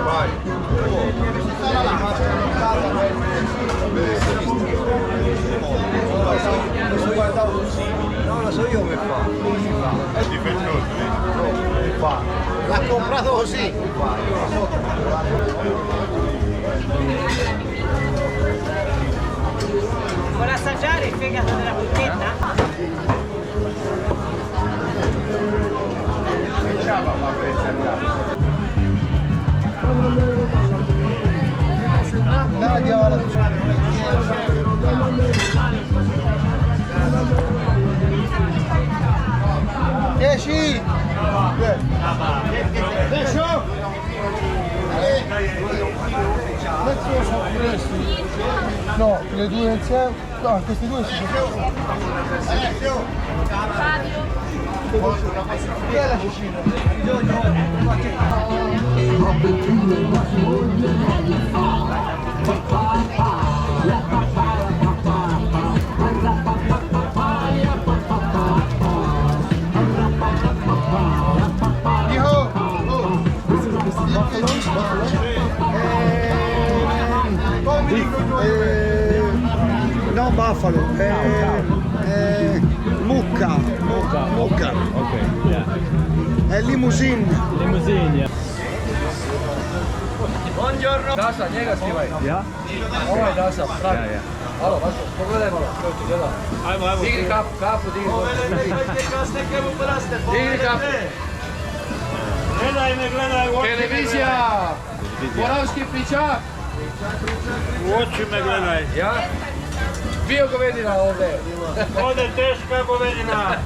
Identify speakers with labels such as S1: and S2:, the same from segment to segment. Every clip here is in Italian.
S1: Vai. No, lo so io come fa. È difettoso, non fa. L'ha comprato così.
S2: Vuole assaggiare il fegato della polpetta?
S1: Esci! Adesso! No, le due insieme. No, questi due si sono. Chi è la Cecilia? No, buffalo. Mucca. Mucca.
S3: Okay, yeah.
S1: È limousine.
S3: Limousine, yeah.
S1: Buongiorno. Dasa, njega skrivaj.
S3: Ja?
S1: Ovo je Dasa, pravi.
S3: Ja, ja.
S1: Alo, Vašo, pogledaj malo.
S3: Ajmo.
S1: Digni kapu, digni. Digni kapu.
S4: Gledaj,
S1: Televizija. Moravski pričak.
S4: u oči me gledaj.
S1: Ja? Bio govedina ovdje.
S4: Ode teška govedina.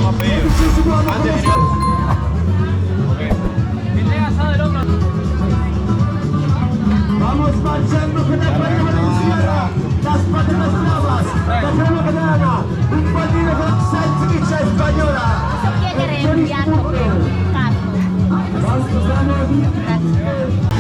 S1: más feo. Antes
S5: Vamos marchando con la pareja venezuela, las patatas bravas, la crema catalana, un baldino con salchicha española.
S6: Posso chiedere un piatto per un carro?
S5: Vamos, vamos.
S6: Grazie.